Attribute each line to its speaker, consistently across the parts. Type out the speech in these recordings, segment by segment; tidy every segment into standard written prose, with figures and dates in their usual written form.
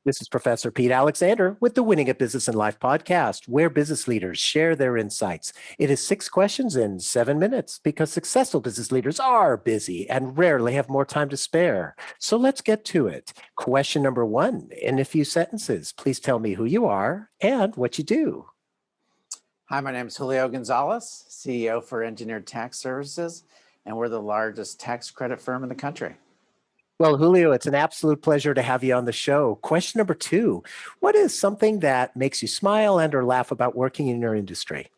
Speaker 1: This is Professor Pete Alexander with the Winning at Business and Life podcast, where business leaders share their insights. It is 6 questions in 7 minutes because successful business leaders are busy and rarely have more time to spare. So let's get to it. Question number one, in a few sentences, please tell me who you are and what you do.
Speaker 2: Hi, my name is Julio Gonzalez, CEO for Engineered Tax Services, and we're the largest tax credit firm in the country.
Speaker 1: Well, Julio, it's an absolute pleasure to have you on the show. Question number two, what is something that makes you smile and or laugh about working in your industry?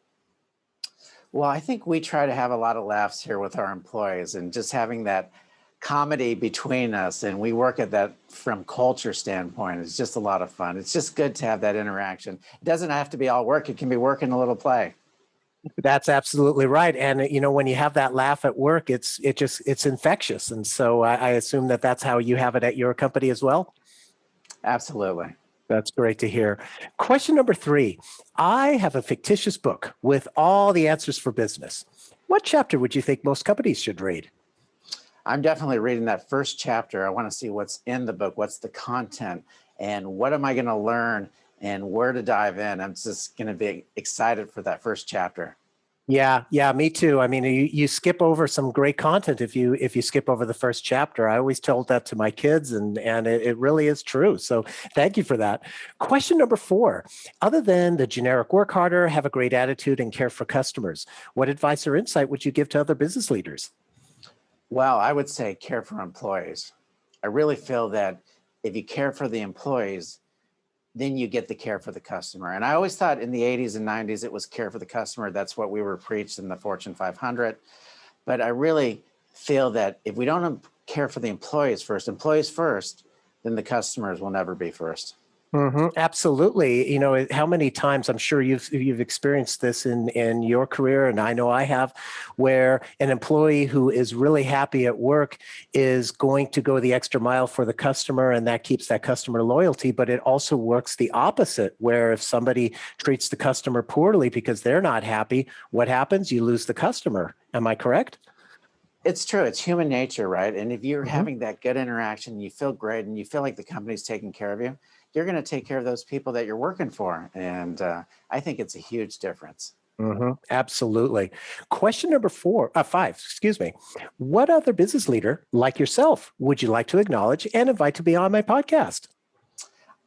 Speaker 2: Well, I think we try to have a lot of laughs here with our employees and just having that comedy between us. And we work at that from culture standpoint. It's just a lot of fun. It's just good to have that interaction. It doesn't have to be all work. It can be work and a little play.
Speaker 1: That's absolutely right. And when you have that laugh at work, it's infectious. And so I assume that that's how you have it at your company as well.
Speaker 2: Absolutely.
Speaker 1: That's great to hear. Question number three. I have a fictitious book with all the answers for business. What chapter would you think most companies should read?
Speaker 2: I'm definitely reading that first chapter. I want to see what's in the book, what's the content, and what am I going to learn and where to dive in. I'm just going to be excited for that first chapter.
Speaker 1: Yeah, me too. I mean, you skip over some great content if you skip over the first chapter. I always told that to my kids, and it really is true. So thank you for that. Question number four. Other than the generic work harder, have a great attitude, and care for customers, what advice or insight would you give to other business leaders?
Speaker 2: Well, I would say care for employees. I really feel that if you care for the employees, then you get the care for the customer. And I always thought in the 80s and 90s, it was care for the customer. That's what we were preached in the Fortune 500. But I really feel that if we don't care for the employees first, then the customers will never be first.
Speaker 1: Mm-hmm, absolutely. How many times I'm sure you've experienced this in your career, and I know I have, where an employee who is really happy at work is going to go the extra mile for the customer, and that keeps that customer loyalty. But it also works the opposite, where if somebody treats the customer poorly because they're not happy, what happens? You lose the customer. Am I correct?
Speaker 2: It's true. It's human nature, right? And if you're having that good interaction, you feel great, and you feel like the company's taking care of you, you're going to take care of those people that you're working for. And I think it's a huge difference.
Speaker 1: Mm-hmm, absolutely. Question number five, excuse me. What other business leader like yourself would you like to acknowledge and invite to be on my podcast?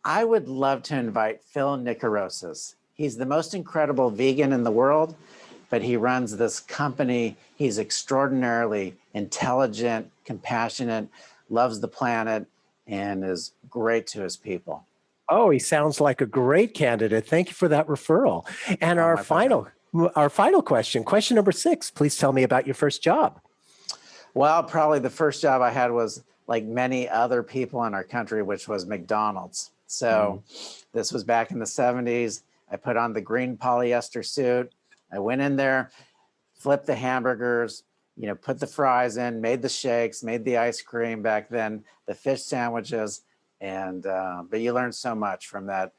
Speaker 2: I would love to invite Phil Nicorosis. He's the most incredible vegan in the world, but he runs this company. He's extraordinarily intelligent, compassionate, loves the planet, and is great to his people.
Speaker 1: Oh, he sounds like a great candidate. Thank you for that referral. And our final question number six, please tell me about your first job.
Speaker 2: Well, probably the first job I had was like many other people in our country, which was McDonald's. So this was back in the 70s. I put on the green polyester suit. I went in there, flipped the hamburgers, put the fries in, made the shakes, made the ice cream back then, the fish sandwiches. And but you learn so much from that.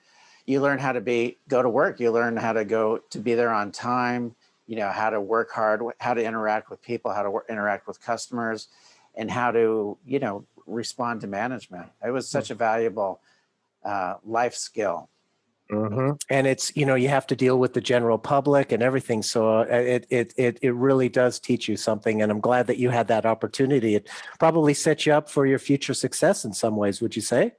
Speaker 2: You learn how to go to work. You learn how to be there on time. How to work hard, how to interact with people, how to interact with customers, and how to respond to management. It was such a valuable life skill.
Speaker 1: Mm-hmm. And it's you have to deal with the general public and everything. So it really does teach you something. And I'm glad that you had that opportunity. It probably set you up for your future success in some ways. Would you say?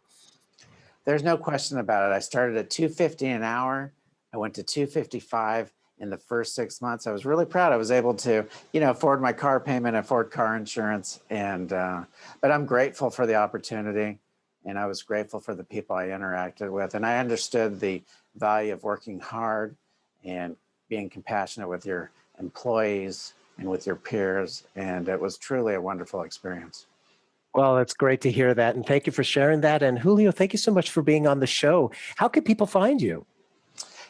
Speaker 2: There's no question about it. I started at $2.50 an hour. I went to $2.55 in the first 6 months. I was really proud. I was able to afford my car payment, afford car insurance, and but I'm grateful for the opportunity. And I was grateful for the people I interacted with. And I understood the value of working hard and being compassionate with your employees and with your peers. And it was truly a wonderful experience.
Speaker 1: Well, it's great to hear that. And thank you for sharing that. And Julio, thank you so much for being on the show. How can people find you?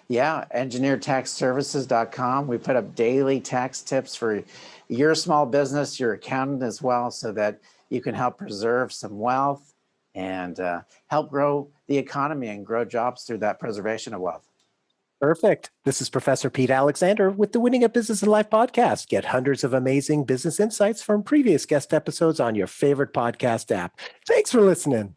Speaker 2: Yeah, engineeredtaxservices.com. We put up daily tax tips for your small business, your accountant as well, so that you can help preserve some wealth and help grow the economy and grow jobs through that preservation of wealth.
Speaker 1: Perfect. This is Professor Pete Alexander with the Winning at Business and Life podcast. Get hundreds of amazing business insights from previous guest episodes on your favorite podcast app. Thanks for listening.